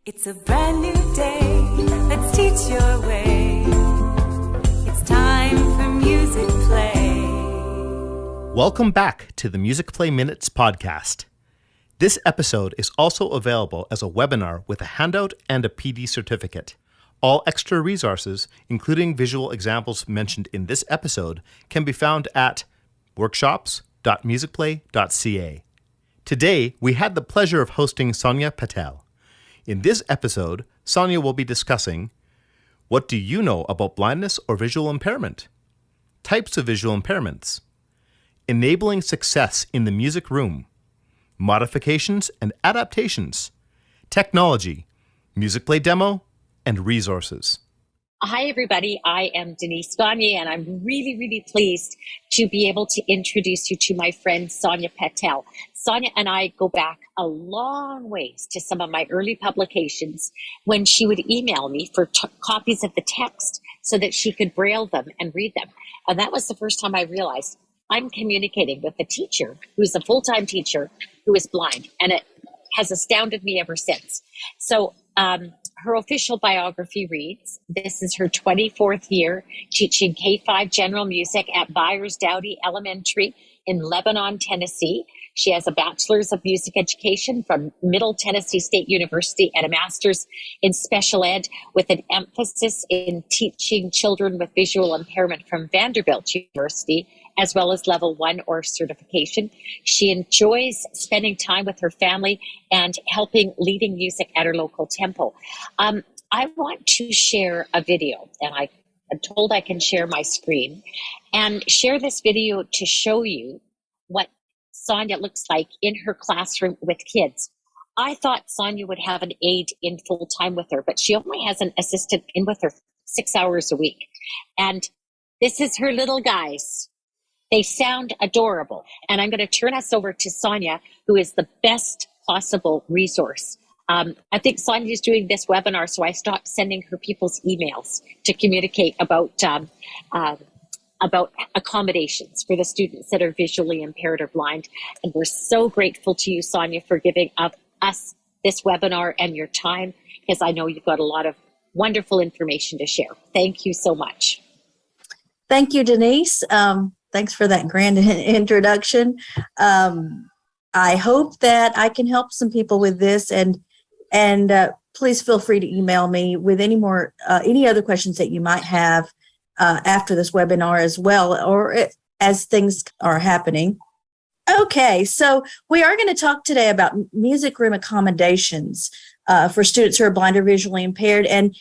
It's a brand new day, let's teach your way. It's time for Music Play. Welcome back to the Musicplay Minutes podcast. This episode is also available as a webinar with a handout and a PD certificate. All extra resources, including visual examples mentioned in this episode, can be found at workshops.musicplay.ca. Today, we had the pleasure of hosting Soniya Patel. In this episode, Soniya will be discussing what do you know about blindness or visual impairment? Types of visual impairments. Enabling success in the music room. Modifications and adaptations. Technology. Musicplay Demo and resources. Hi, everybody. I am Denise Gagne, and I'm really pleased to be able to introduce you to my friend Soniya Patel. Soniya and I go back a long ways to some of my early publications when she would email me for copies of the text so that she could braille them and read them. And that was the first time I realized I'm communicating with a teacher who's a full-time teacher who is blind, and it has astounded me ever since. So, her official biography reads, this is her 24th year teaching K-5 general music at Byers Dowdy Elementary in Lebanon, Tennessee. She has a bachelor's of music education from Middle Tennessee State University and a master's in special ed with an emphasis in teaching children with visual impairment from Vanderbilt University, as well as level 1 or certification. She enjoys spending time with her family and helping leading music at her local temple. I want to share a video, and I'm told I can share my screen, and share this video to show you what Soniya looks like in her classroom with kids. I thought Soniya would have an aide in full time with her, but she only has an assistant in with her 6 hours a week. And this is her little guys. They sound adorable. And I'm going to turn us over to Soniya, who is the best possible resource. I think Soniya is doing this webinar, so I stopped sending her people's emails to communicate about accommodations for the students that are visually impaired or blind. And we're so grateful to you, Soniya, for giving us this webinar and your time, because I know you've got a lot of wonderful information to share. Thank you so much. Thank you, Denise. Thanks for that grand introduction. I hope that I can help some people with this, and please feel free to email me with any other questions that you might have after this webinar as well, or as things are happening. Okay, so we are going to talk today about music room accommodations for students who are blind or visually impaired. And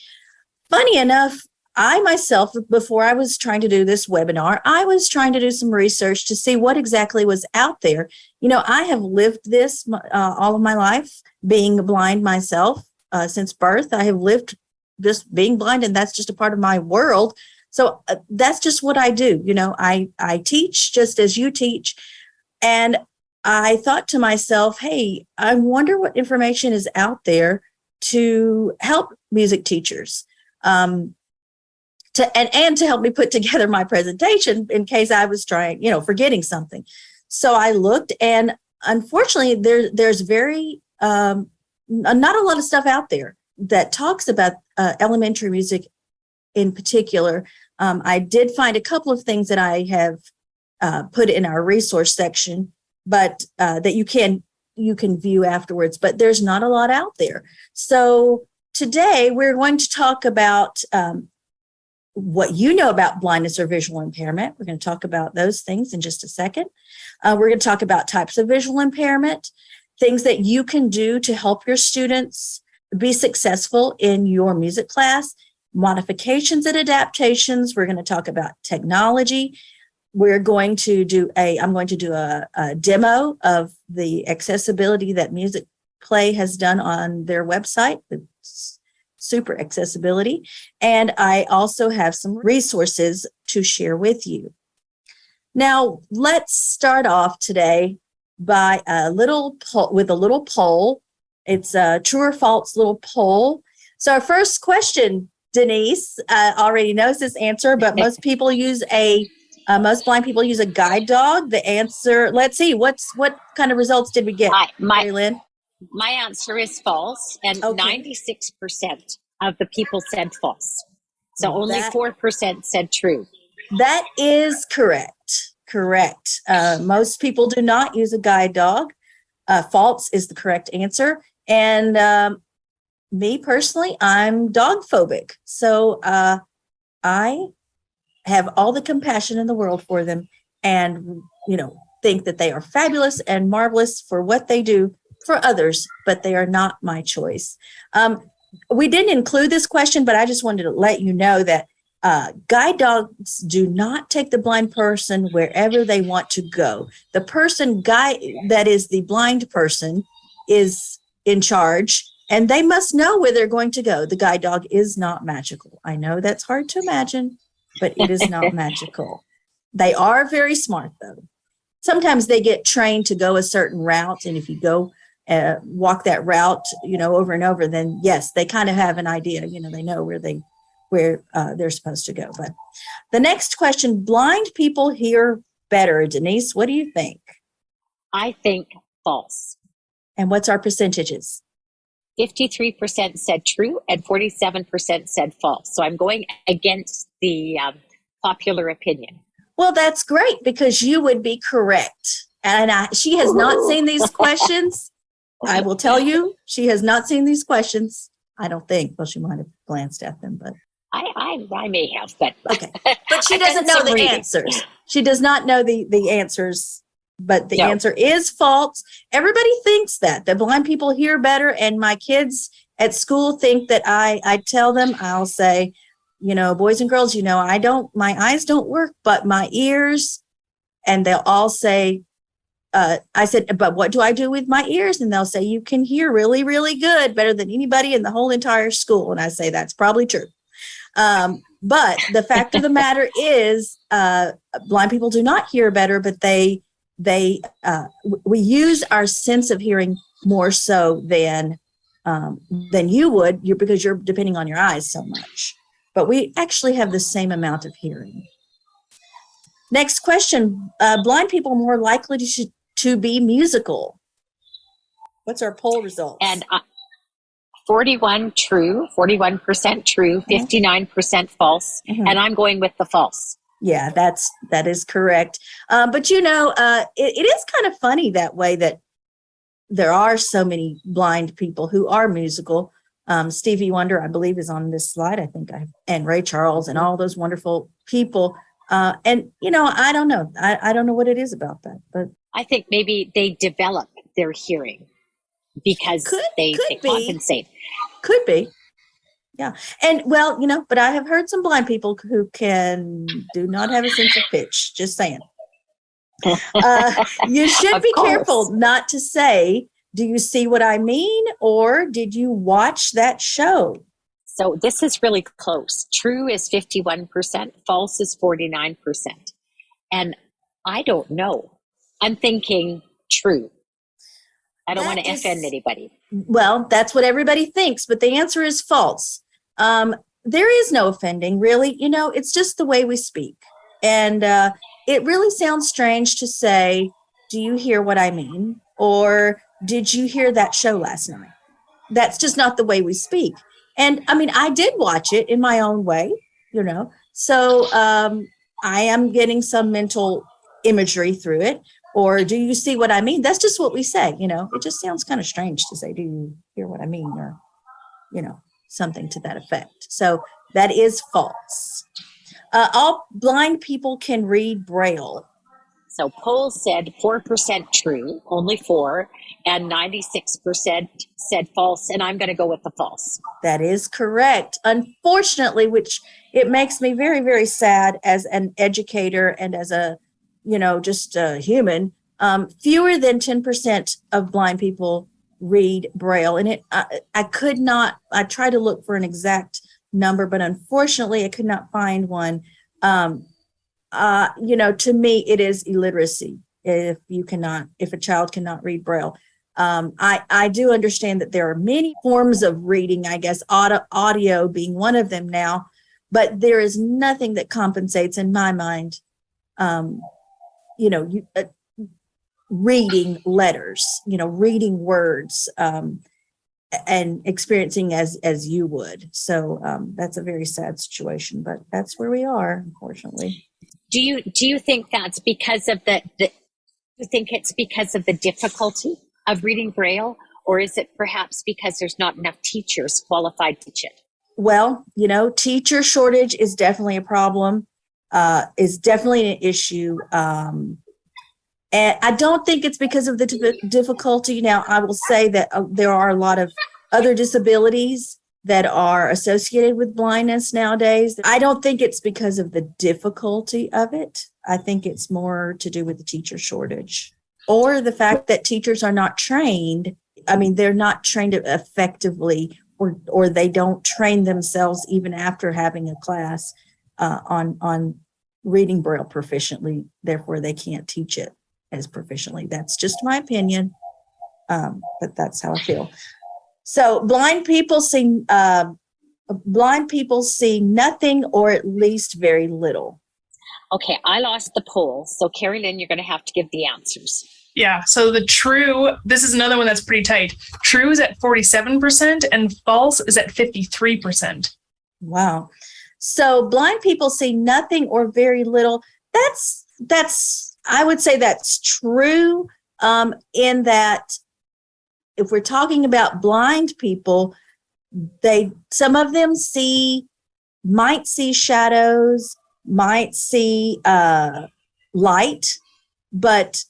funny enough, I myself, before I was trying to do this webinar, I was trying to do some research to see what exactly was out there. You know, I have lived this all of my life, being blind myself since birth. I have lived this being blind, and that's just a part of my world. So that's just what I do. You know, I teach just as you teach. And I thought to myself, hey, I wonder what information is out there to help music teachers. To help me put together my presentation in case I was forgetting something. So I looked, and unfortunately, there's very not a lot of stuff out there that talks about elementary music in particular. I did find a couple of things that I have put in our resource section, but that you can view afterwards. But there's not a lot out there. So today we're going to talk about what you know about blindness or visual impairment. We're going to talk about those things in just a second. We're going to talk about types of visual impairment, things that you can do to help your students be successful in your music class, modifications and adaptations. We're going to talk about technology. I'm going to do a demo of the accessibility that Musicplay has done on their website. Super accessibility. And I also have some resources to share with you. Now, let's start off today by a little poll. It's a true or false little poll. So our first question, Denise already knows this answer, but most blind people use a guide dog. The answer, let's see, what kind of results did we get? Mary Lynn? My answer is false, and Okay. 96% of the people said false. So only That 4% said true. that is correct. Correct. Most people do not use a guide dog. False is the correct answer. And me personally, I'm dog phobic. So I have all the compassion in the world for them and, think that they are fabulous and marvelous for what they do for others, but they are not my choice. We didn't include this question, but I just wanted to let you know that guide dogs do not take the blind person wherever they want to go. The that is the blind person is in charge, and they must know where they're going to go. The guide dog is not magical. I know that's hard to imagine, but it is not magical. They are very smart, though. Sometimes they get trained to go a certain route, and if you go walk that route, over and over, then yes, they kind of have an idea. They know where they're supposed to go. But the next question: blind people hear better. Denise, what do you think? I think false. And what's our percentages? 53% said true and 47% said false. So I'm going against the popular opinion. Well, that's great because you would be correct. And she has not seen these questions. I will tell you, she has not seen these questions. I don't think. Well, she might have glanced at them, but I may have, but okay. But she doesn't know the answers. She does not know the answers. But the answer is false. Everybody thinks that the blind people hear better, and my kids at school think that I tell them, I'll say, boys and girls, my eyes don't work, but my ears, and they'll all say, I said, but what do I do with my ears? And they'll say, you can hear really, really good, better than anybody in the whole entire school. And I say, that's probably true. But the fact of the matter is, blind people do not hear better, but we use our sense of hearing more so than you would, because you're depending on your eyes so much. But we actually have the same amount of hearing. Next question: blind people are more likely to be musical. What's our poll results? And 41% true, 59% false, and I'm going with the false. Yeah, that is correct. But it is kind of funny that way, that there are so many blind people who are musical. Stevie Wonder, I believe, is on this slide. I think and Ray Charles and all those wonderful people. And I don't know. I don't know what it is about that, but I think maybe they develop their hearing because they compensate. Could be. Yeah. And well, but I have heard some blind people who do not have a sense of pitch. Just saying. You should be careful not to say, do you see what I mean? Or did you watch that show? So this is really close. True is 51%, false is 49%. And I don't know. I'm thinking true. I don't want to offend anybody. Well, that's what everybody thinks, but the answer is false. There is no offending, really. It's just the way we speak. And it really sounds strange to say, do you hear what I mean? Or did you hear that show last night? That's just not the way we speak. And I mean, I did watch it in my own way, so I am getting some mental imagery through it. Or do you see what I mean? That's just what we say, it just sounds kind of strange to say, do you hear what I mean? Or, something to that effect. So that is false. All blind people can read Braille. So polls said 4% true, only 4, and 96% said false, and I'm going to go with the false. That is correct. Unfortunately, which it makes me very, very sad as an educator and as a, just a human, fewer than 10% of blind people read Braille. And I tried to look for an exact number, but unfortunately I could not find one. To me, it is illiteracy if a child cannot read Braille. I do understand that there are many forms of reading, I guess audio being one of them now, but there is nothing that compensates in my mind. reading letters, reading words, and experiencing as you would. So that's a very sad situation, but that's where we are, unfortunately. Do you think that's because of you think it's because of the difficulty of reading Braille, or is it perhaps because there's not enough teachers qualified to teach it? Well, teacher shortage is definitely a problem, is definitely an issue. And I don't think it's because of the difficulty. Now, I will say that there are a lot of other disabilities that are associated with blindness nowadays. I don't think it's because of the difficulty of it. I think it's more to do with the teacher shortage or the fact that teachers are not trained. I mean, they're not trained effectively, or they don't train themselves even after having a class on reading Braille proficiently. Therefore, they can't teach it as proficiently. That's just my opinion, but that's how I feel. So blind people see nothing, or at least very little. Okay, I lost the poll. So Carrie Lynn, you're going to have to give the answers. Yeah, so the true, this is another one that's pretty tight. True is at 47% and false is at 53%. Wow. So blind people see nothing or very little. That's I would say that's true, in that if we're talking about blind people, some of them might see shadows, might see light, but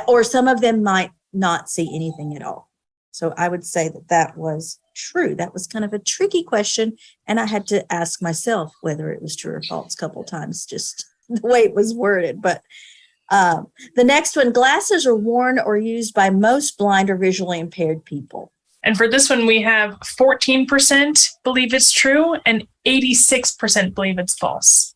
or some of them might not see anything at all. So I would say that was true. That was kind of a tricky question, and I had to ask myself whether it was true or false a couple times, just the way it was worded. But the next one, glasses are worn or used by most blind or visually impaired people. And for this one, we have 14% believe it's true and 86% believe it's false.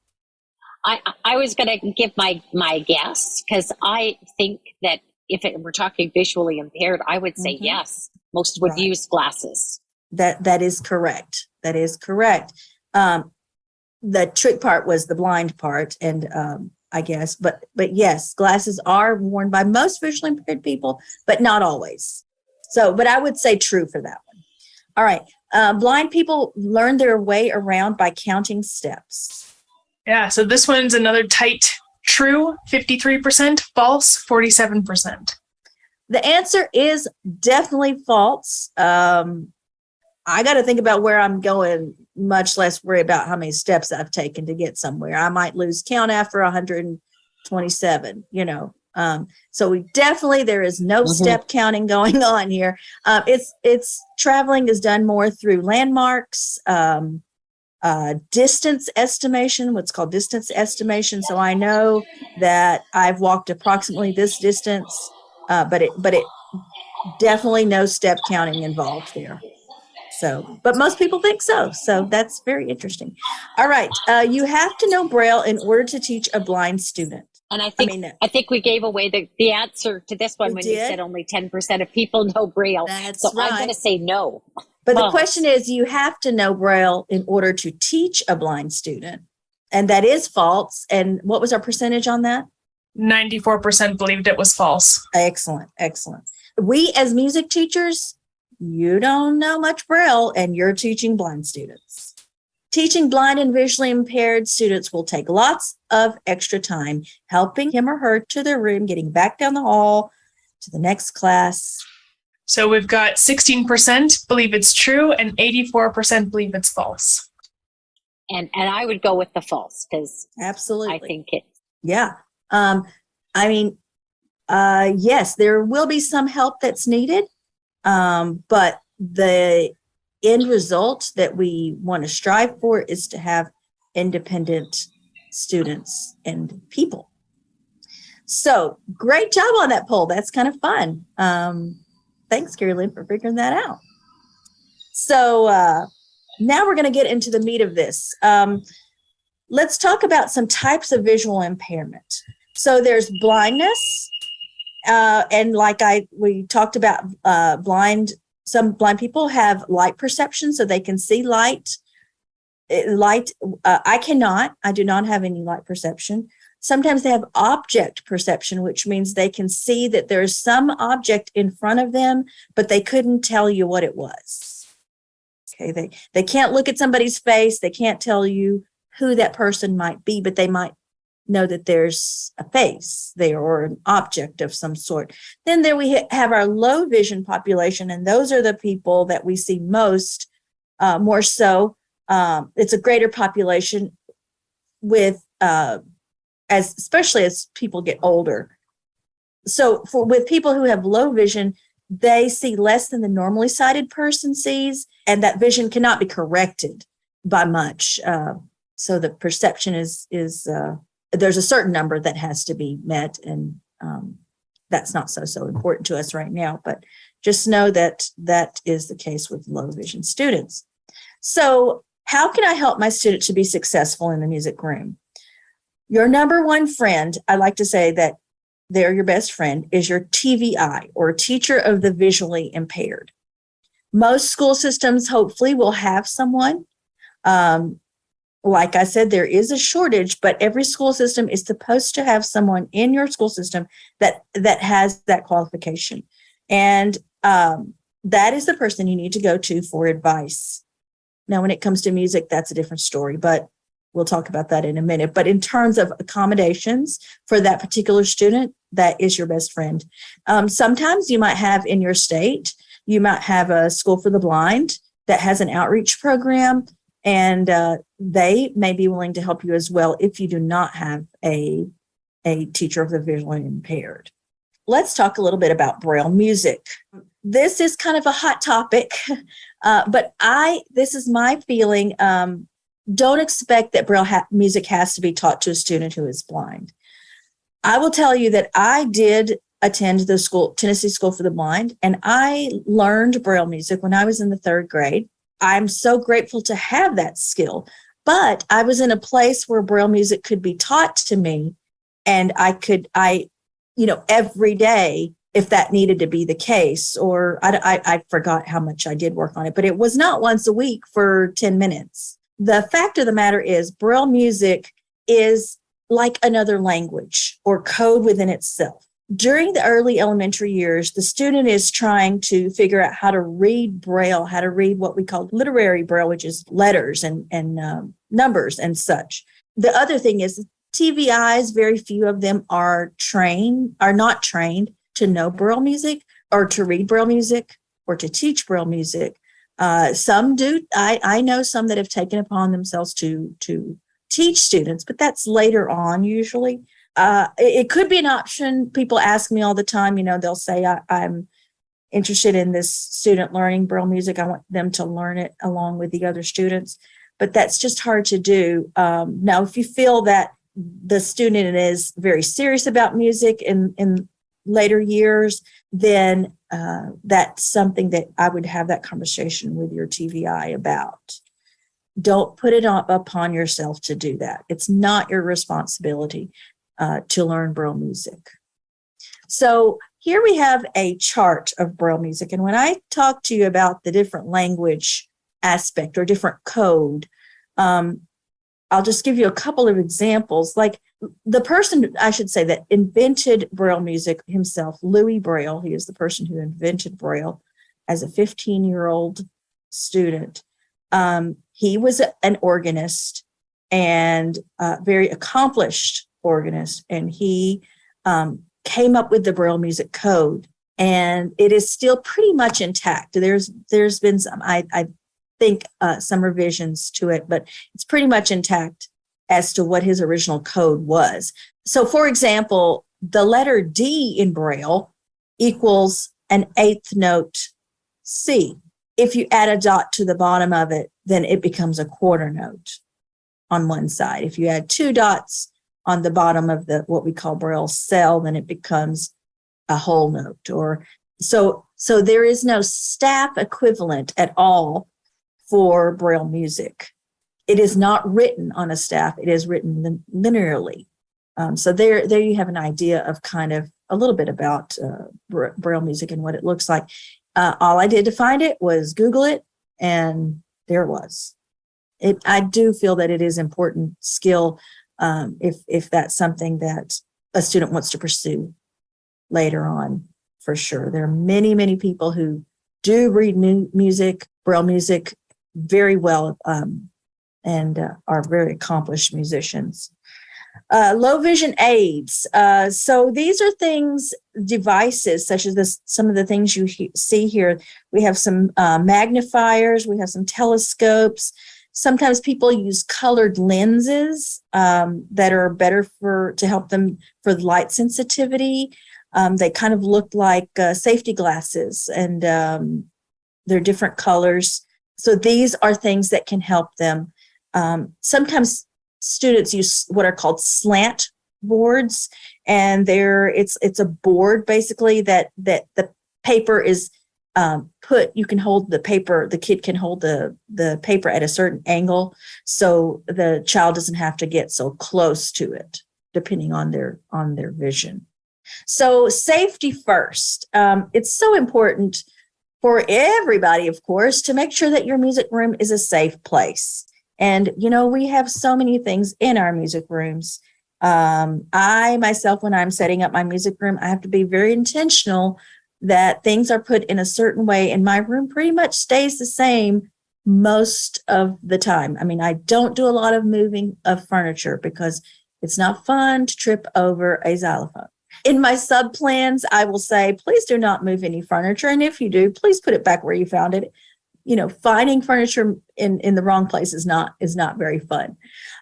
I was going to give my guess, because I think that if we're talking visually impaired, I would say yes. Most would use glasses. That is correct. That is correct. The trick part was the blind part, and I guess, but yes, glasses are worn by most visually impaired people, but not always. So, but I would say true for that one. All right. Blind people learn their way around by counting steps. Yeah, so this one's another tight true, 53%, false, 47%. The answer is definitely false. I got to think about where I'm going, much less worry about how many steps I've taken to get somewhere. I might lose count after 127, So there is no step counting going on here. It's traveling is done more through landmarks, distance estimation, what's called distance estimation. So I know that I've walked approximately this distance, but it definitely no step counting involved there. So, but most people think so. So that's very interesting. All right. You have to know Braille in order to teach a blind student. And I think we gave away the answer to this one when you said only 10% of people know Braille. That's so right. I'm going to say no. But the question is, you have to know Braille in order to teach a blind student. And that is false. And what was our percentage on that? 94% believed it was false. Excellent. Excellent. We as music teachers, you don't know much Braille and you're teaching blind students. Teaching blind and visually impaired students will take lots of extra time, helping him or her to their room, getting back down the hall to the next class. So we've got 16% believe it's true and 84% believe it's false. And I would go with the false, because absolutely, I think it. Yeah. Yes, there will be some help that's needed, but the end result that we want to strive for is to have independent students and people. So great job on that poll. That's kind of fun. Thanks, Carolyn, for figuring that out. So now we're going to get into the meat of this. Let's talk about some types of visual impairment. So there's blindness, and we talked about some blind people have light perception, so they can see light. I do not have any light perception. Sometimes they have object perception, which means they can see that there's some object in front of them, but they couldn't tell you what it was. Okay, they can't look at somebody's face. They can't tell you who that person might be, but they might know that there's a face there or an object of some sort. Then there we have our low vision population, and those are the people that we see most, more so. It's a greater population with especially as people get older. So with people who have low vision, they see less than the normally sighted person sees, and that vision cannot be corrected by much. So the perception is there's a certain number that has to be met, and that's not so important to us right now. But just know that that is the case with low vision students. So how can I help my student to be successful in the music room? Your number one friend, I like to say that they're your best friend, is your TVI, or teacher of the visually impaired. Most school systems hopefully will have someone. Like I said, there is a shortage, but every school system is supposed to have someone in your school system that has that qualification. And that is the person you need to go to for advice. Now, when it comes to music, that's a different story, but we'll talk about that in a minute. But in terms of accommodations for that particular student, that is your best friend. Sometimes you might have in your state, you might have a school for the blind that has an outreach program, and they may be willing to help you as well if you do not have a teacher of the visually impaired. Let's talk a little bit about Braille music. This is kind of a hot topic, but this is my feeling. Don't expect that Braille music has to be taught to a student who is blind. I will tell you that I did attend the Tennessee School for the Blind, and I learned Braille music when I was in the 3rd grade. I'm so grateful to have that skill, but I was in a place where Braille music could be taught to me, and I every day, if that needed to be the case, or I forgot how much I did work on it, but it was not once a week for 10 minutes. The fact of the matter is, Braille music is like another language or code within itself. During the early elementary years, the student is trying to figure out how to read Braille, how to read what we call literary Braille, which is letters and numbers and such. The other thing is TVIs, very few of them are not trained to know Braille music or to read Braille music or to teach Braille music. Some do. I know some that have taken upon themselves to teach students, but that's later on usually. It could be an option. People ask me all the time, they'll say, I'm interested in this student learning Braille music. I want them to learn it along with the other students, but that's just hard to do. Now, if you feel that the student is very serious about music in later years, then that's something that I would have that conversation with your TVI about. Don't put it upon yourself to do that. It's not your responsibility to learn Braille music. So here we have a chart of Braille music. And when I talk to you about the different language aspect or different code, I'll just give you a couple of examples. Like the person, I should say, that invented Braille music himself, Louis Braille, he is the person who invented Braille as a 15-year-old student. He was an organist and a very accomplished organist, and he came up with the Braille music code, and it is still pretty much intact. There's been some, I think, some revisions to it, but it's pretty much intact as to what his original code was. So, for example, the letter D in Braille equals an 8th note C. If you add a dot to the bottom of it, then it becomes a quarter note on one side. If you add 2 dots on the bottom of what we call Braille cell, then it becomes a whole note. Or so there is no staff equivalent at all for Braille music. It is not written on a staff. It is written linearly. So there you have an idea of kind of a little bit about Braille music and what it looks like. All I did to find it was Google it, and there it was. I do feel that it is important skill if that's something that a student wants to pursue later on, for sure. There are many, many people who do read music, Braille music, very well, and are very accomplished musicians. Low vision aids. So these are things, devices such as some of the things you see here. We have some magnifiers, we have some telescopes. Sometimes people use colored lenses that are better to help them for light sensitivity. They kind of look like safety glasses, and they're different colors. So these are things that can help them. Sometimes students use what are called slant boards, and it's a board basically that the paper is you can hold the paper, the kid can hold the paper at a certain angle, so the child doesn't have to get so close to it, depending on their vision. So safety first. It's so important for everybody, of course, to make sure that your music room is a safe place. And, we have so many things in our music rooms. I myself, when I'm setting up my music room, I have to be very intentional that things are put in a certain way, and my room pretty much stays the same most of the time. I mean, I don't do a lot of moving of furniture because it's not fun to trip over a xylophone. In my sub plans, I will say, please do not move any furniture. And if you do, please put it back where you found it. Finding furniture in the wrong place is not very fun.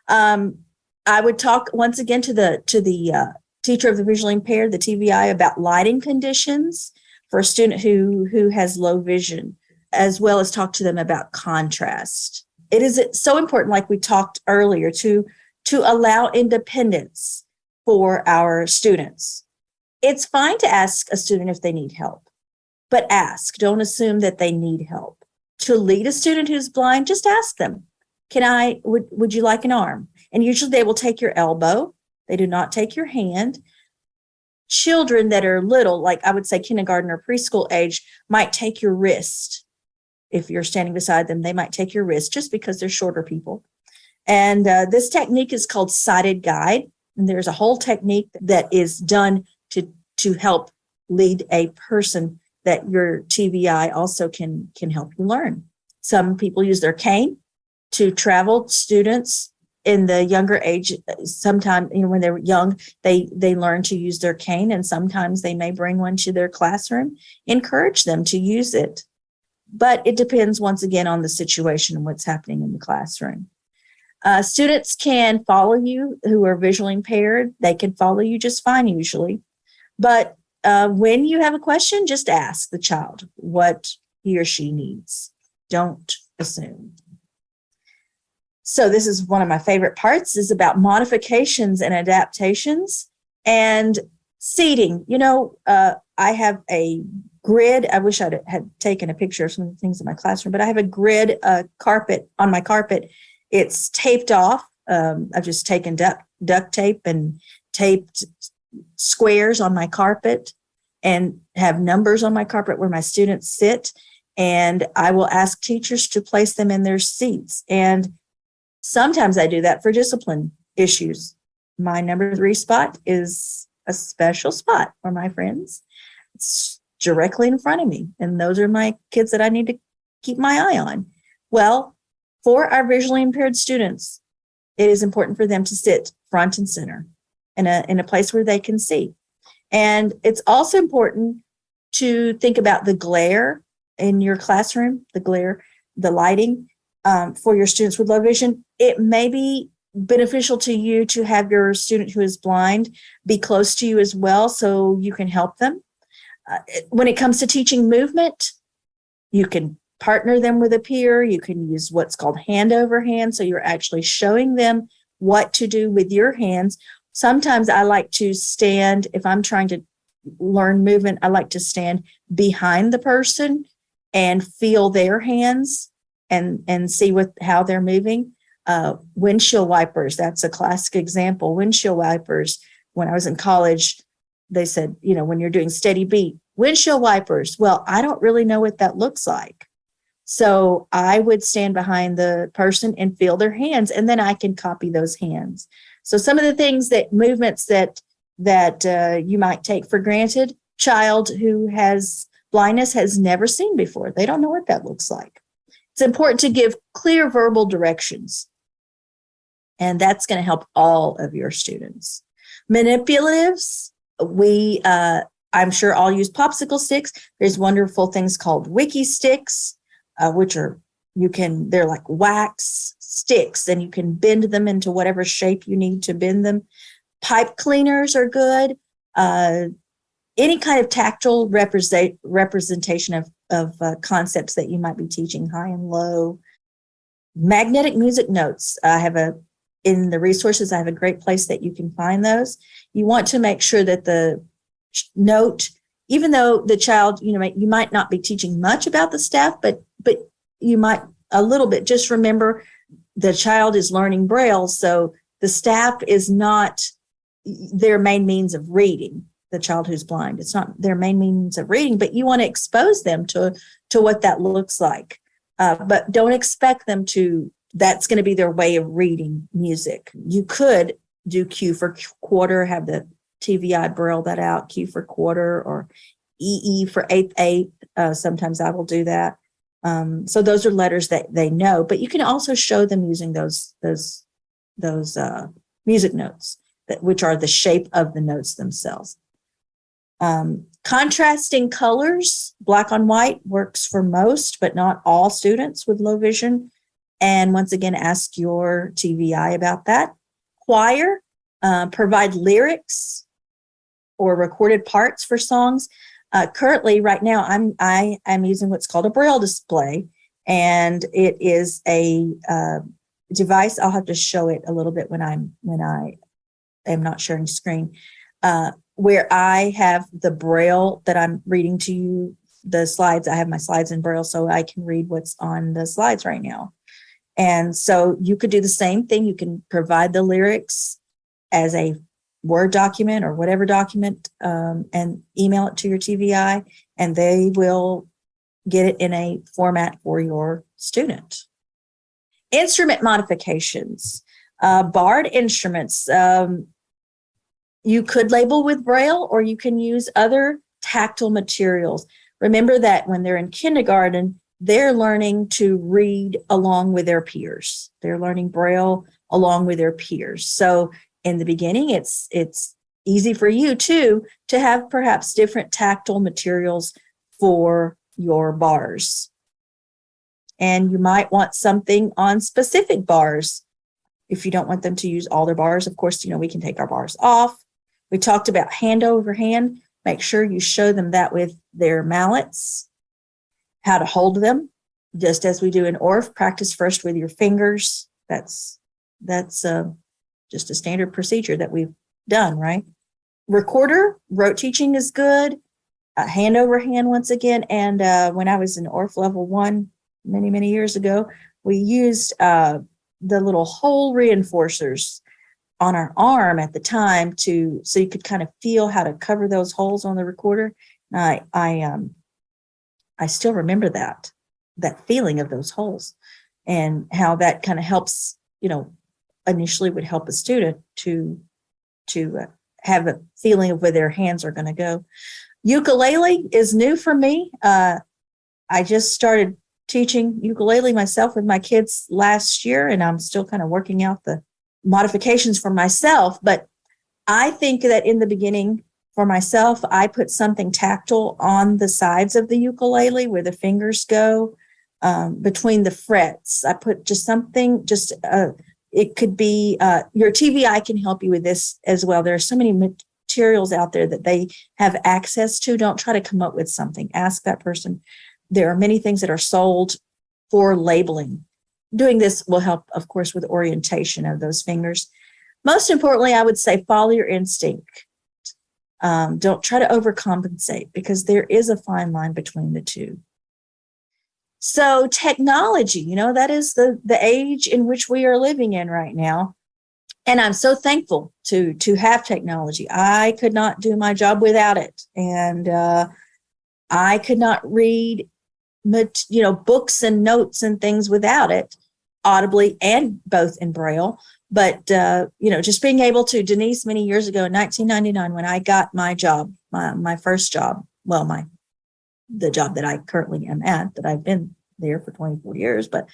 I would talk once again to the teacher of the visually impaired, the TVI, about lighting conditions for a student who has low vision, as well as talk to them about contrast. It is so important, like we talked earlier, to allow independence for our students. It's fine to ask a student if they need help, but ask. Don't assume that they need help. To lead a student who's blind, just ask them, would you like an arm? And usually they will take your elbow. They do not take your hand. Children that are little, like I would say kindergarten or preschool age, might take your wrist. If you're standing beside them, they might take your wrist just because they're shorter people. And this technique is called sighted guide. And there's a whole technique that is done to help lead a person that your TVI also can help you learn. Some people use their cane to travel. Students in the younger age, sometimes when they're young, they learn to use their cane, and sometimes they may bring one to their classroom. Encourage them to use it. But it depends, once again, on the situation and what's happening in the classroom. Students can follow you who are visually impaired. They can follow you just fine usually. But when you have a question, just ask the child what he or she needs. Don't assume. So this is one of my favorite parts, is about modifications and adaptations and seating. I have a grid. I wish I had taken a picture of some of the things in my classroom, but I have a grid carpet on my carpet. It's taped off. I've just taken duct tape and taped squares on my carpet and have numbers on my carpet where my students sit. And I will ask teachers to place them in their seats. And sometimes I do that for discipline issues. My number 3 spot is a special spot for my friends. It's directly in front of me. And those are my kids that I need to keep my eye on. Well, for our visually impaired students, it is important for them to sit front and center in a place where they can see. And it's also important to think about the glare in your classroom, the lighting for your students with low vision. It may be beneficial to you to have your student who is blind be close to you as well, so you can help them. When it comes to teaching movement, you can partner them with a peer. You can use what's called hand over hand, so you're actually showing them what to do with your hands. Sometimes I like to stand, if I'm trying to learn movement, I like to stand behind the person and feel their hands and see how they're moving. Windshield wipers, that's a classic example. Windshield wipers, when I was in college, they said, when you're doing steady beat, windshield wipers. Well, I don't really know what that looks like. So I would stand behind the person and feel their hands, and then I can copy those hands. So some of the things that movements that you might take for granted, child who has blindness has never seen before. They don't know what that looks like. It's important to give clear verbal directions, and that's going to help all of your students. Manipulatives, I'm sure all use popsicle sticks. There's wonderful things called wiki sticks, which are they're like wax sticks, and you can bend them into whatever shape you need to bend them. Pipe cleaners are good. Any kind of tactile representation of concepts that you might be teaching, high and low. Magnetic music notes. In the resources, I have a great place that you can find those. You want to make sure that the note, even though the child, you might not be teaching much about the staff, but you might a little bit. Just remember, the child is learning Braille, so the staff is not their main means of reading. The child who's blind, it's not their main means of reading, but you want to expose them to what that looks like. But don't expect them that's going to be their way of reading music. You could do Q for quarter, have the TVI Braille that out, Q for quarter, or EE for eighth. Sometimes I will do that. So those are letters that they know, but you can also show them using those music notes, which are the shape of the notes themselves. Contrasting colors, black on white, works for most, but not all students with low vision. And once again, ask your TVI about that. Choir, provide lyrics or recorded parts for songs. Currently, right now, I am using what's called a Braille display, and it is a device. I'll have to show it a little bit when I am not sharing screen. Where I have the Braille that I'm reading to you, the slides. I have my slides in Braille so I can read what's on the slides right now. And so you could do the same thing. You can provide the lyrics as a Word document or whatever document, and email it to your TVI, and they will get it in a format for your student. Instrument modifications. Barred instruments. You could label with Braille, or you can use other tactile materials. Remember that when they're in kindergarten, they're learning to read along with their peers. They're learning Braille along with their peers. So in the beginning, it's easy for you too to have perhaps different tactile materials for your bars. And you might want something on specific bars. If you don't want them to use all their bars, of course, we can take our bars off. We talked about hand over hand. Make sure you show them that with their mallets, how to hold them, just as we do in ORF. Practice first with your fingers. That's just a standard procedure that we've done, right? Recorder, rote teaching is good. Hand over hand once again. And when I was in ORF level 1 many, many years ago, we used the little hole reinforcers on our arm at the time so you could kind of feel how to cover those holes on the recorder. And I still remember that feeling of those holes, and how that kind of helps, initially would help a student to have a feeling of where their hands are going to go. Ukulele is new for me. I just started teaching ukulele myself with my kids last year, and I'm still kind of working out the modifications for myself. But I think that in the beginning, for myself, I put something tactile on the sides of the ukulele where the fingers go, between the frets. I put just something, it could be, your TVI can help you with this as well. There are so many materials out there that they have access to. Don't try to come up with something. Ask that person. There are many things that are sold for labeling. Doing this will help, of course, with orientation of those fingers. Most importantly, I would say follow your instinct. Don't try to overcompensate, because there is a fine line between the two. So technology, that is the age in which we are living in right now. And I'm so thankful to have technology. I could not do my job without it. And I could not read, books and notes and things without it, audibly and both in Braille. But, just being able to, Denise, many years ago in 1999, when I got my job, my first job, the job that I currently am at, that I've been there for 24 years. But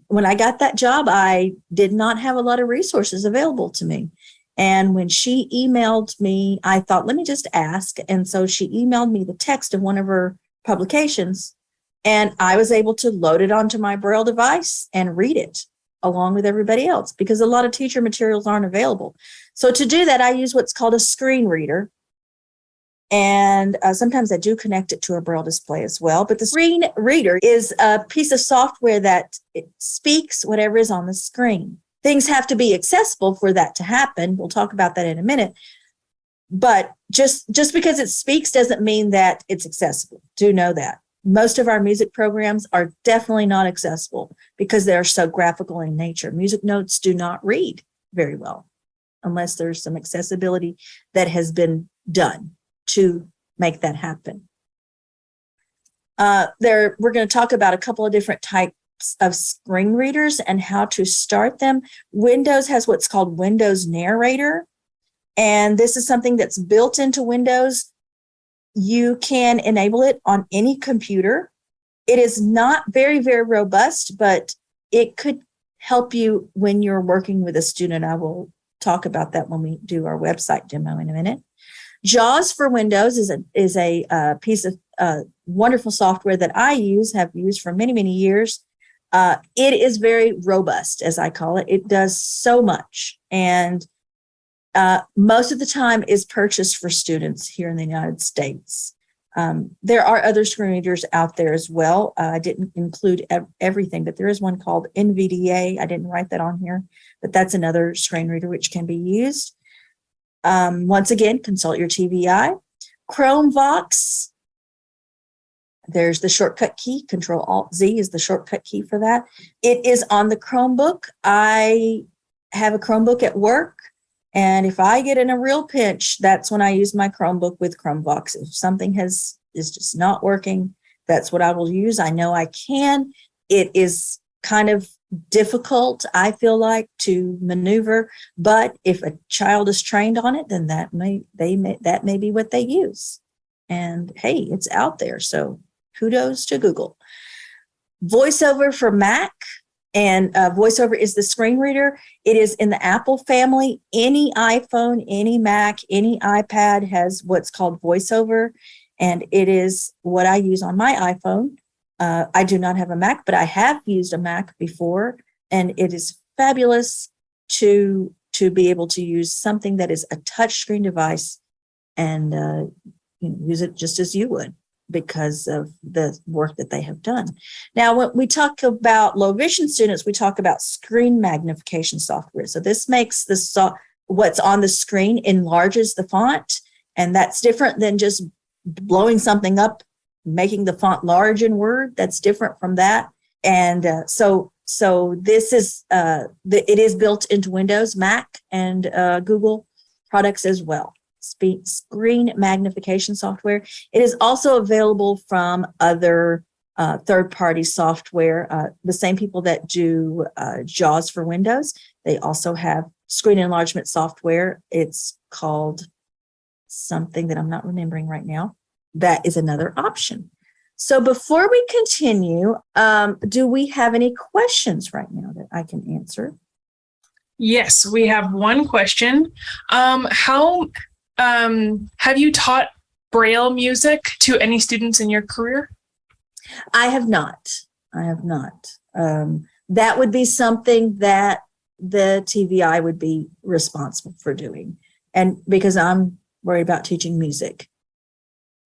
when I got that job, I did not have a lot of resources available to me. And when she emailed me, I thought, let me just ask. And so she emailed me the text of one of her publications, and I was able to load it onto my Braille device and read it along with everybody else, because a lot of teacher materials aren't available. So to do that, I use what's called a screen reader. And sometimes I do connect it to a Braille display as well. But the screen reader is a piece of software that it speaks whatever is on the screen. Things have to be accessible for that to happen. We'll talk about that in a minute. But just because it speaks doesn't mean that it's accessible. Do know that. Most of our music programs are definitely not accessible because they're so graphical in nature. Music notes do not read very well unless there's some accessibility that has been done to make that happen. We're going to talk about a couple of different types of screen readers and how to start them. Windows has what's called Windows Narrator, and this is something that's built into Windows. You can enable it on any computer. It is not very, very robust, but it could help you when you're working with a student. I will talk about that when we do our website demo in a minute. JAWS for Windows is a piece of wonderful software that I have used for many, many years. It is very robust, as I call it. It does so much. And most of the time is purchased for students here in the United States. There are other screen readers out there as well. I didn't include everything, but there is one called NVDA. I didn't write that on here, but that's another screen reader which can be used. Once again, consult your TVI. ChromeVox, there's the shortcut key. Control-Alt-Z is the shortcut key for that. It is on the Chromebook. I have a Chromebook at work, and if I get in a real pinch, that's when I use my Chromebook with ChromeVox. If something is just not working, that's what I will use. I know I can. It is kind of difficult, I feel like, to maneuver, but if a child is trained on it, then that may be what they use. And hey, it's out there, so kudos to Google. VoiceOver for Mac, and VoiceOver is the screen reader. It is in the Apple family. Any iPhone, any Mac, any iPad has what's called VoiceOver, and it is what I use on my iPhone. I do not have a Mac, but I have used a Mac before, and it is fabulous to be able to use something that is a touchscreen device and use it just as you would because of the work that they have done. Now, when we talk about low vision students, we talk about screen magnification software. So this makes what's on the screen enlarges the font, and that's different than just blowing something up, making the font large in Word. That's different from that. And so this is it is built into Windows, Mac, and Google products as well. Screen magnification software. It is also available from other third-party software. The same people that do JAWS for Windows, they also have screen enlargement software. It's called something that I'm not remembering right now. That is another option. So before we continue, do we have any questions right now that I can answer? Yes, we have one question. How have you taught Braille music to any students in your career? I have not. That would be something that the TVI would be responsible for doing. And because I'm worried about teaching music,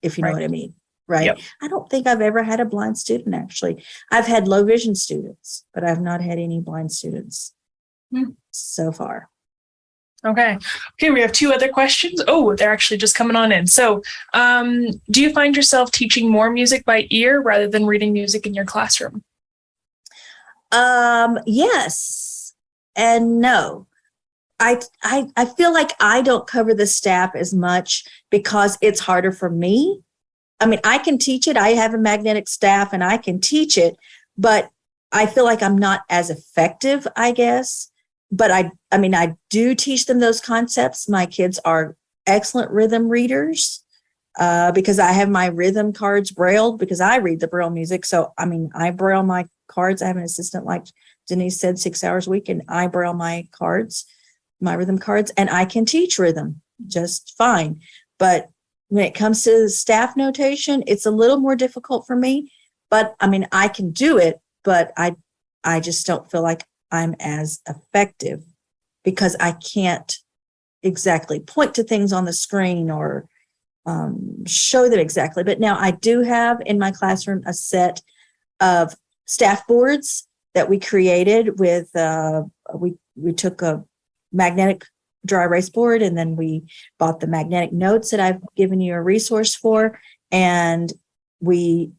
if you know what I mean, right? Yep. I don't think I've ever had a blind student, actually. I've had low vision students, but I've not had any blind students so far. Okay, we have two other questions. Oh, they're actually just coming on in. So do you find yourself teaching more music by ear rather than reading music in your classroom? Yes and no. I feel like I don't cover the staff as much because it's harder for me. I mean, I can teach it. I have a magnetic staff and I can teach it, but I feel like I'm not as effective, I guess. but I mean, I do teach them those concepts. My kids are excellent rhythm readers because I have my rhythm cards brailled because I read the braille music. So, I mean, I braille my cards. I have an assistant, like Denise said, 6 hours a week, and I braille my cards, my rhythm cards, and I can teach rhythm just fine. But when it comes to staff notation, it's a little more difficult for me. But I mean, I can do it, but I just don't feel like I'm as effective because I can't exactly point to things on the screen or show them exactly. But now I do have in my classroom a set of staff boards that we created with, we took a magnetic dry erase board, and then we bought the magnetic notes that I've given you a resource for, and we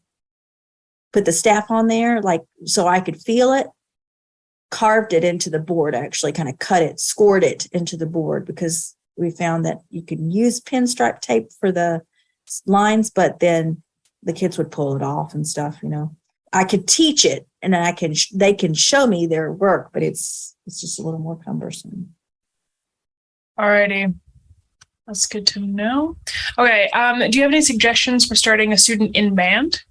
put the staff on there, like, so I could feel it, carved it into the board, actually kind of cut it, scored it into the board, because we found that you can use pinstripe tape for the lines, but then the kids would pull it off and stuff, you know. I could teach it, and then they can show me their work, but it's just a little more cumbersome. Alrighty. That's good to know. Okay. Do you have any suggestions for starting a student in band?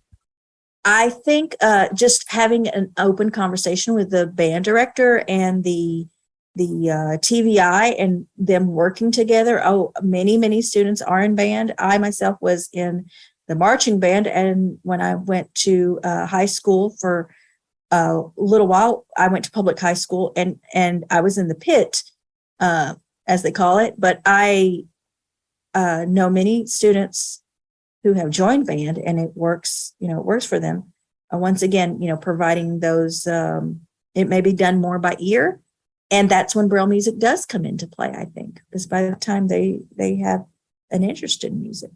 I think just having an open conversation with the band director and the TVI and them working together. Oh, many students are in band. I myself was in the marching band, and when I went to high school for a little while, I went to public high school, and I was in the pit, as they call it. But I know many students who have joined band, and it works. You know, it works for them. Once again, you know, providing those, it may be done more by ear, and that's when braille music does come into play. I think, because by the time they have an interest in music.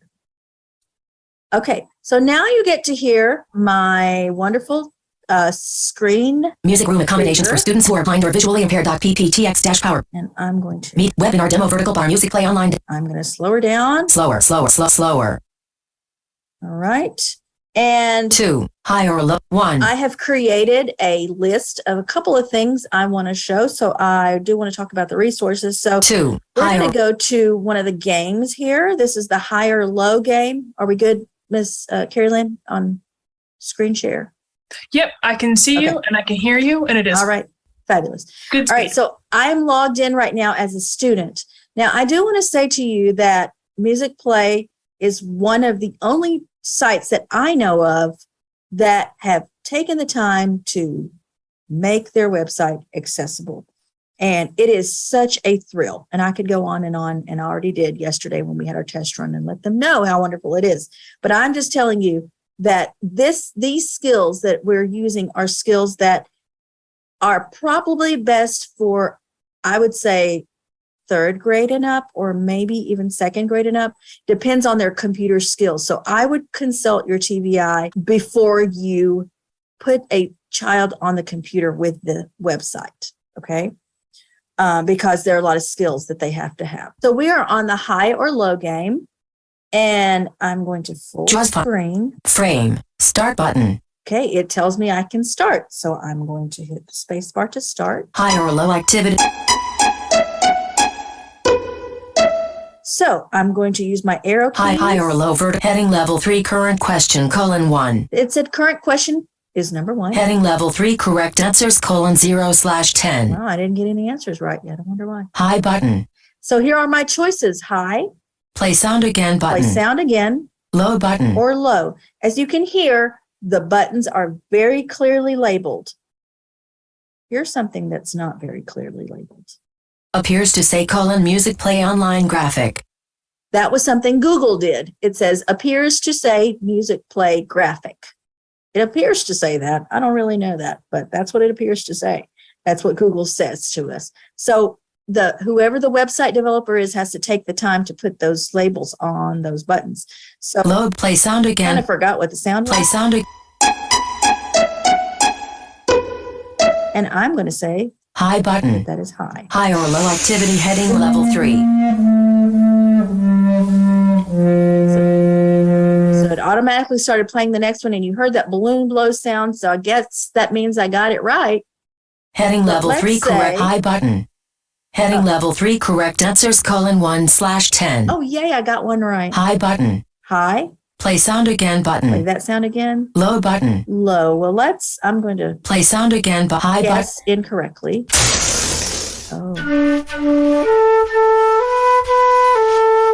Okay, so now you get to hear my wonderful screen Music room accommodations reader. for students who are blind or visually impaired. PPTX-power. And I'm going to Meet webinar demo vertical bar Musicplay online. I'm going to slow her down. Slower. All right. And 2. Higher or low. 1. I have created a list of a couple of things I want to show. So I do want to talk about the resources. So 2. we're Higher. going to go to one of the games here. This is the high or low game. Are we good, Miss Carrie Lynn, on screen share? Yep, I can see you and I can hear you, and it is All right. Fabulous. good. All right. So I'm logged in right now as a student. Now, I do want to say to you that Musicplay is one of the only sites that I know of that have taken the time to make their website accessible. And it is such a thrill. And I could go on, and I already did yesterday when we had our test run, and let them know how wonderful it is. But I'm just telling you that these skills that we're using are skills that are probably best for, I would say, third grade and up, or maybe even second grade and up. Depends on their computer skills. So I would consult your TVI before you put a child on the computer with the website, okay? Because there are a lot of skills that they have to have. So we are on the high or low game, and I'm going to full screen. Frame. Start button. Okay, it tells me I can start. So I'm going to hit the space bar to start. Higher or low activity. So I'm going to use my arrow keys. High or low heading level 3 current question : 1. It said current question is number 1. Heading level 3 correct answers : 0/10. Well, I didn't get any answers right yet. I wonder why. High button. So here are my choices: high, Play sound again button. play sound again, Low button. or low. As you can hear, the buttons are very clearly labeled. Here's something that's not very clearly labeled. Appears to say : Musicplay online graphic. That was something Google did. It says, appears to say Musicplay graphic. It appears to say that. I don't really know that, but that's what it appears to say. That's what Google says to us. So whoever the website developer is has to take the time to put those labels on those buttons. So Load. Play sound I again. kind of forgot what the sound Play was. sound. And I'm going to say High button. that is high. High or low activity heading level 3. So it automatically started playing the next one, and you heard that balloon blow sound. So I guess that means I got it right. Heading But level let's 3 correct. say- High button. Heading level 3 correct answers :1/10. Oh, yay, I got one right. High button. High. Play sound again Play button. that sound again. Low button. Low. Well, I'm going to Play sound again but high button. guess incorrectly. Oh.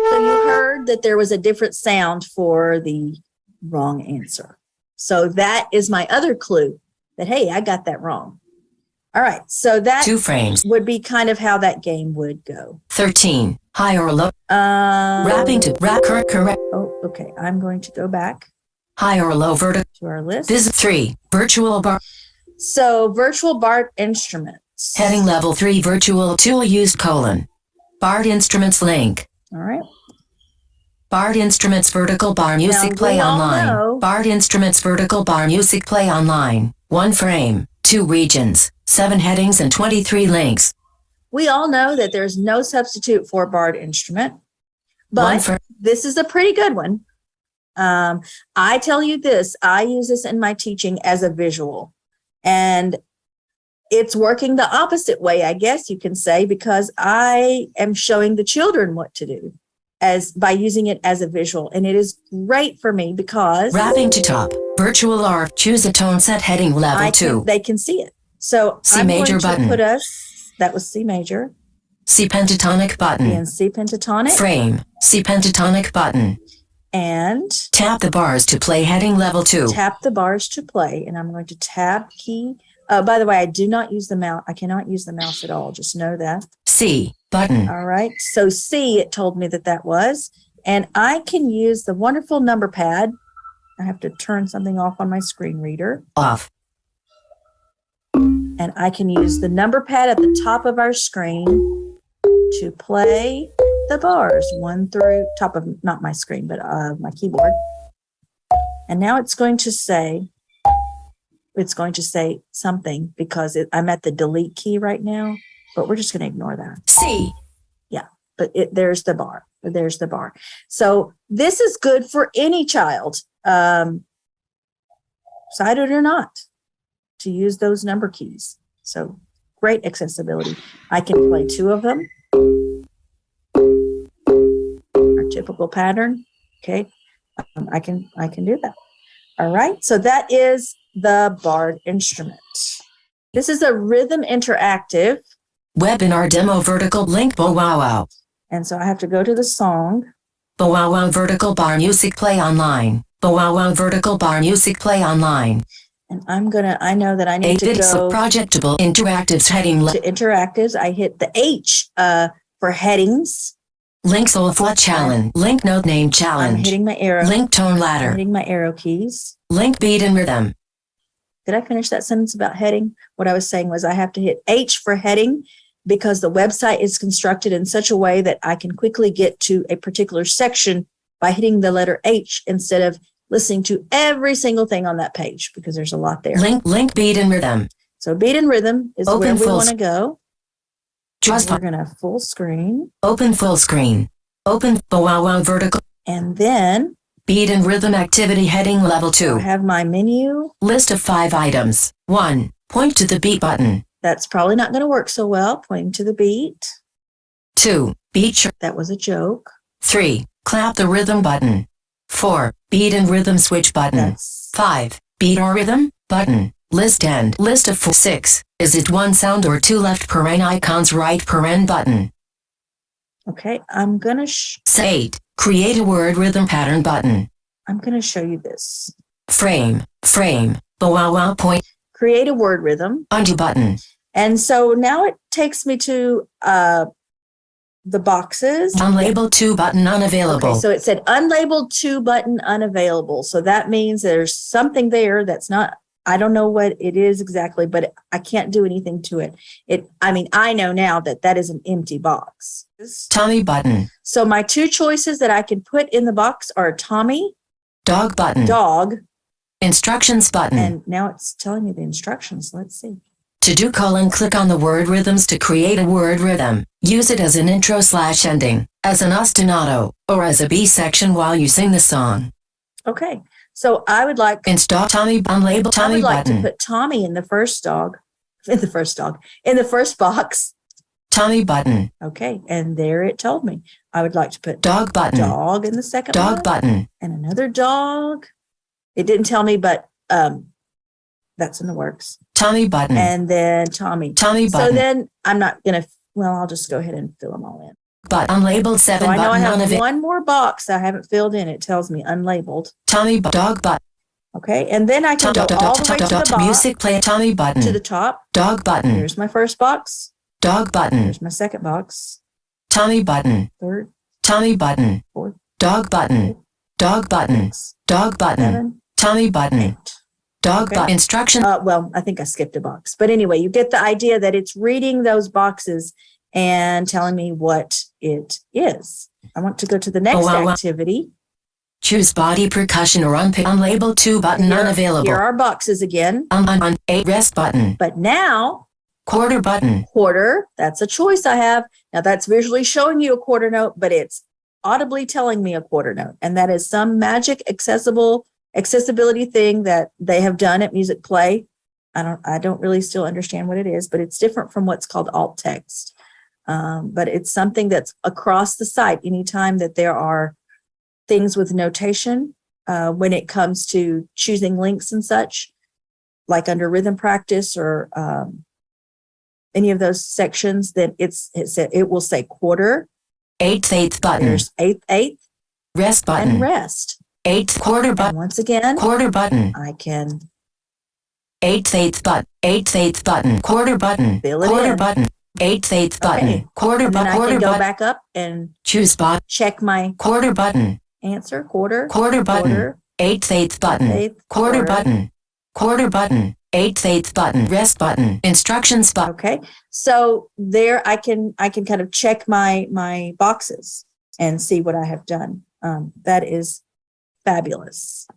So you heard that there was a different sound for the wrong answer. So that is my other clue that, hey, I got that wrong. All right. So that 2 frames. would be kind of how that game would go. 13. High or low? Wrapping to wrap correct. Oh, okay. I'm going to go back High or low vertical. to our list. Visit 3. Virtual bar. So virtual BART instruments. Heading level 3 virtual tool used : BART instruments link. All right. BART instruments vertical bar music we play all online. know- BART instruments vertical bar music play online. 1 frame, 2 regions, 7 headings and 23 links. We all know that there's no substitute for BART instrument, One but for- this is a pretty good one. I tell you this, I use this in my teaching as a visual, and it's working the opposite way, I guess you can say, because I am showing the children what to do by using it as a visual. And it is great for me because Wrapping to top. Virtual R. Choose a tone set heading level 2. they can see it. So C I'm major going to button. put us, that was C major, C pentatonic button. and C pentatonic, Frame. C pentatonic button. and Tap the bars to play heading level 2. tap the bars to play. And I'm going to tab key. By the way, I do not use the mouse. I cannot use the mouse at all. Just know that. C button. All right. So C, it told me that was. And I can use the wonderful number pad. I have to turn something off on my screen reader. Off. And I can use the number pad at the top of our screen to play the bars 1 through top of, not my screen, but my keyboard. And now it's going to say something because I'm at the delete key right now, but we're just going to ignore that. C. But there's the bar. There's the bar. So this is good for any child, sighted or not, to use those number keys. So great accessibility. I can play 2 of them. Our typical pattern. Okay. I can do that. All right. So that is the BART instrument. This is a rhythm interactive. Webinar demo vertical link bow wow wow. And so I have to go to the song. Bow wow wow vertical bar music play online. Bow wow wow vertical bar music play online. And I know that I need 8 to bits go of projectable interactives heading to interactives. I hit the H for headings. link soul flat challenge. Link note name I'm challenge. hitting my arrow. Link tone I'm ladder. hitting my arrow keys. Link beat and rhythm. Did I finish that sentence about heading? What I was saying was I have to hit H for heading because the website is constructed in such a way that I can quickly get to a particular section by hitting the letter H instead of listening to every single thing on that page because there's a lot there. Link beat and rhythm. So beat and rhythm is Open where we full want to go. Jaws. We're going to full screen. Open full screen. Open bow wow wow vertical. And then Beat and rhythm activity heading level I 2. have my menu. List of 5 items. 1. Point to the beat button. That's probably not going to work so well, pointing to the beat. 2. Beat. That was a joke. 3. Clap the rhythm button. 4. Beat and rhythm switch button. That's 5. Beat or rhythm button. List end. List of 4. 6. Is it 1 sound or 2 left paren icons right paren button? okay. I'm going to 8. Create a word rhythm pattern button. show you this. Frame. Bow wow wow point. Create a word rhythm. Undo button. And so now it takes me to the boxes. Unlabeled 2 button unavailable. Okay, so it said unlabeled 2 button unavailable. So that means there's something there that's not, I don't know what it is exactly, but I can't do anything to it. I know now that is an empty box. Tommy button. So my 2 choices that I can put in the box are Tommy, Dog button. dog, Instructions button. and now it's telling me the instructions. Let's see. To do : click on the word rhythms to create a word rhythm. Use it as an intro/ending, as an ostinato, or as a B section while you sing the song. Okay, so I would like Install Tommy unlabeled I Tommy would like button. to put Tommy in the first box. Tommy button. Okay, and there it told me. I would like to put Dog button. dog in the second Dog one. button. And another dog. It didn't tell me, but that's in the works. Tommy button. And then Tommy. Tommy So button. then I'm not going to, well, I'll just go ahead and fill them all in. But unlabeled 7 So I know I button have unavailable. one more box I haven't filled in. It tells me unlabeled. Tommy dog button. Okay, and then I can go all the way to the bottom, Music play Tommy button. to the top. Dog button. Here's my first box. Dog button. Here's my second box. Tommy button. Third, Tommy button. fourth, Dog button. Dog button. sixth, Dog button. 7, Tommy button. 8. Dog Okay. button. Instruction. Well, I think I skipped a box. But anyway, you get the idea that it's reading those boxes and telling me what it is. I want to go to the next wow. activity. Choose body percussion or unlabeled 2 button Here unavailable. are boxes again. On 8 rest button. But now, Quarter button. quarter, that's a choice I have. Now that's visually showing you a quarter note, but it's audibly telling me a quarter note. And that is some magic accessibility thing that they have done at Musicplay. I don't really still understand what it is, but it's different from what's called alt text. But it's something that's across the site. Anytime that there are things with notation, when it comes to choosing links and such, like under rhythm practice or any of those sections, then it will say quarter. 8th button. There's eighth, Rest button. and rest. 8th quarter And button. once again, Quarter button. I can 8th button. 8th button. Quarter button. Fill it Quarter in. button. 8th button. Okay. Quarter and then button. I Quarter can go button. back up and Choose bot. check my Quarter button. answer. Quarter, Quarter button. quarter, 8th button. eighth, Quarter quarter. button. Quarter button. 8th button. Rest button. Instructions button. Okay, so there I can kind of check my boxes and see what I have done. That is fabulous.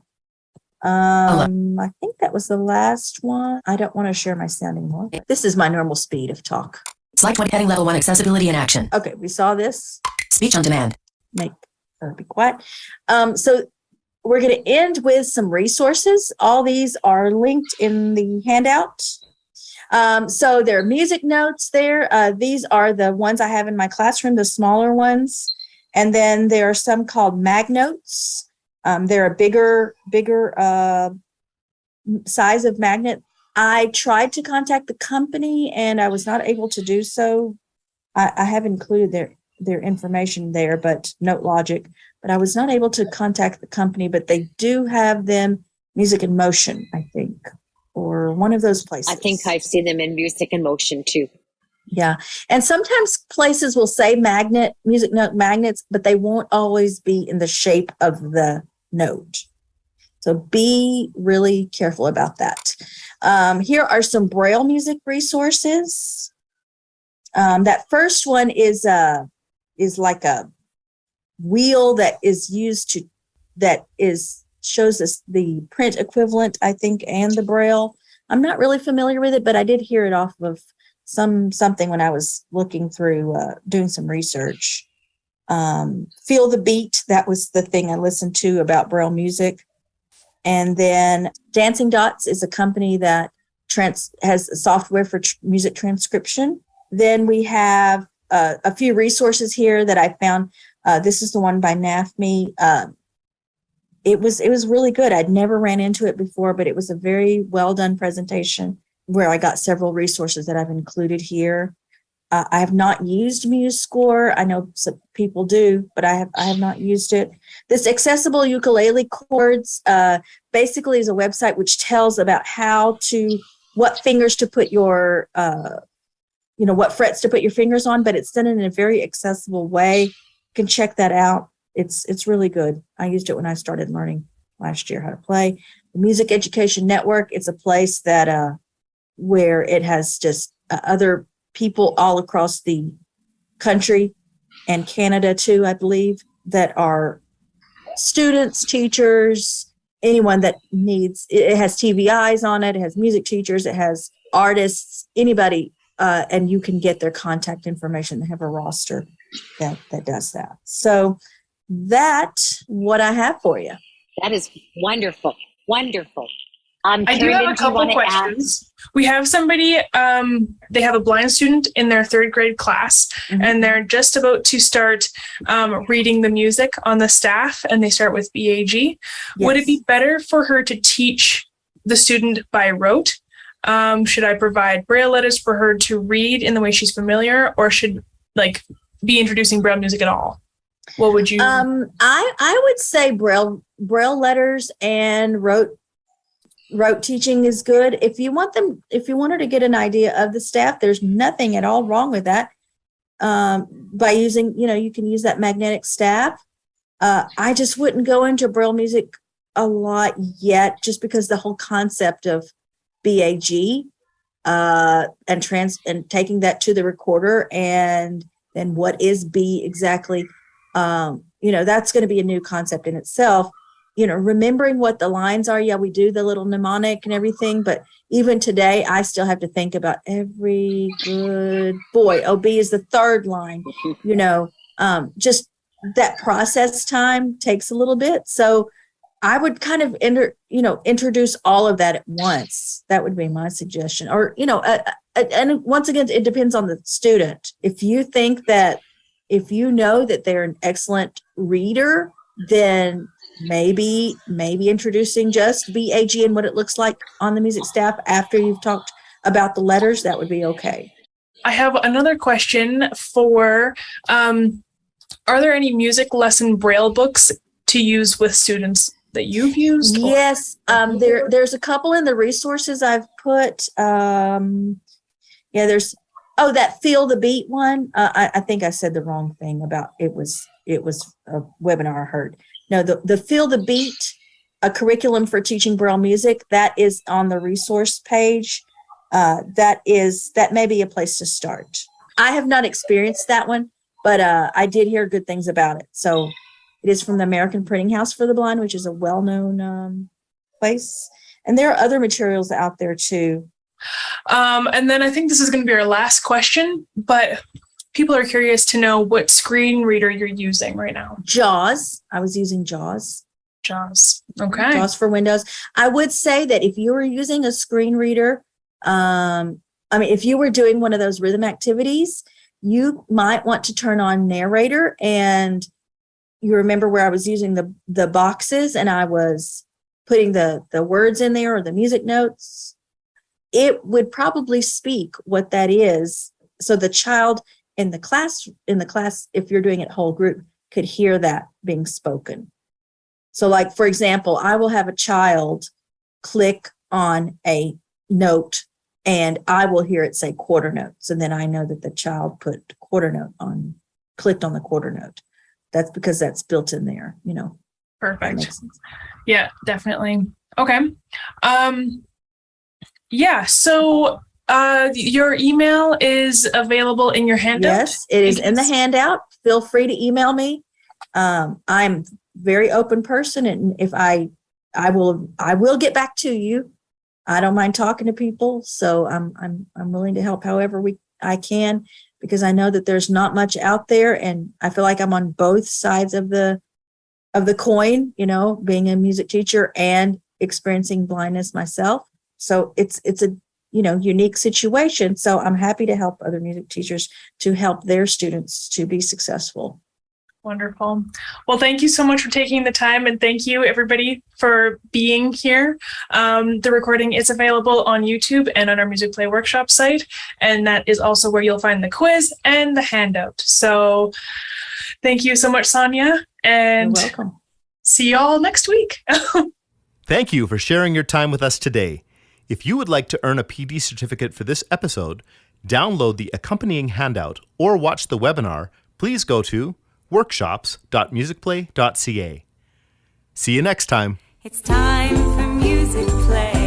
I think that was the last one. I don't want to share my sound anymore. This is my normal speed of talk. Slide 20 heading level 1 accessibility in action. Okay, we saw this. Speech on demand. Make her be quiet. So we're going to end with some resources. All these are linked in the handout. So there are music notes there. These are the ones I have in my classroom, the smaller ones. And then there are some called mag notes. They're a bigger size of magnet. I tried to contact the company and I was not able to do so. I have included their information there, but Note Logic, but I was not able to contact the company, but they do have them Music in Motion, I think, or one of those places. I think I've seen them in Music in Motion too. Yeah. And sometimes places will say music note magnets, but they won't always be in the shape of the note. So be really careful about that. Here are some Braille music resources. That first one is like a wheel that is used shows us the print equivalent, I think, and the Braille. I'm not really familiar with it, but I did hear it off of something when I was looking through, doing some research. Feel the Beat, that was the thing I listened to about Braille music. And then Dancing Dots is a company that has software for music transcription. Then we have a few resources here that I found. This is the one by NAFME. It was really good. I'd never ran into it before, but it was a very well done presentation where I got several resources that I've included here. I have not used MuseScore. I know some people do, but I have not used it. This Accessible Ukulele Chords basically is a website which tells about what fingers to put your, what frets to put your fingers on, but it's done in a very accessible way. You can check that out. It's really good. I used it when I started learning last year how to play. The Music Education Network, it's a place that where it has just other people all across the country and Canada too, I believe, that are students, teachers, anyone that needs. It has TVIs on it. It has music teachers. It has artists, anybody, and you can get their contact information. They have a roster that does that. So that's what I have for you. That is wonderful. Wonderful. I do have a couple questions. We have somebody, they have a blind student in their third grade class, and they're just about to start reading the music on the staff, and they start with BAG. Yes. Would it be better for her to teach the student by rote? Should I provide Braille letters for her to read in the way she's familiar, or should be introducing Braille music at all? What would you? I would say Braille letters and rote teaching is good. If you want her to get an idea of the staff, there's nothing at all wrong with that. By using, you can use that magnetic staff. I just wouldn't go into Braille music a lot yet, just because the whole concept of BAG and taking that to the recorder, and then what is B exactly, that's going to be a new concept in itself. Remembering what the lines are. Yeah, we do the little mnemonic and everything, but even today, I still have to think about every good boy. Oh, B is the third line. Just that process time takes a little bit. So I would kind of introduce all of that at once. That would be my suggestion. Or, and once again, it depends on the student. If you know that they're an excellent reader, then maybe introducing just BAG and what it looks like on the music staff after you've talked about the letters, that would be okay. I have another question for, are there any music lesson Braille books to use with students that you've used? Yes, there's a couple in the resources I've put. There's that Feel the Beat one. I think I said the wrong thing about it was a webinar I heard. No, the Feel the Beat, a curriculum for teaching Braille music, that is on the resource page. That may be a place to start. I have not experienced that one, but I did hear good things about it. So it is from the American Printing House for the Blind, which is a well-known place. And there are other materials out there too. And then I think this is going to be our last question, but people are curious to know what screen reader you're using right now. JAWS. I was using JAWS. JAWS. Okay. JAWS for Windows. I would say that if you were using a screen reader, if you were doing one of those rhythm activities, you might want to turn on narrator, and you remember where I was using the boxes and I was putting the words in there or the music notes. It would probably speak what that is. So the child in the class, if you're doing it whole group, could hear that being spoken. So for example, I will have a child click on a note and I will hear it say quarter notes. And then I know that the child put quarter note clicked on the quarter note. That's because that's built in there, Perfect. Yeah, definitely. Okay. So your email is available in your handout? Yes, it is in the handout. Feel free to email me. I'm a very open person, and if I will get back to you. I don't mind talking to people, so I'm willing to help however I can, because I know that there's not much out there, and I feel like I'm on both sides of the coin, being a music teacher and experiencing blindness myself. So it's a unique situation. So I'm happy to help other music teachers to help their students to be successful. Wonderful. Well, thank you so much for taking the time, and thank you everybody for being here. The recording is available on YouTube and on our Musicplay workshop site, and that is also where you'll find the quiz and the handout. So thank you so much, Soniya, and you're welcome. See you all next week. Thank you for sharing your time with us today. If you would like to earn a PD certificate for this episode, download the accompanying handout, or watch the webinar, please go to workshops.musicplay.ca. See you next time. It's time for Musicplay.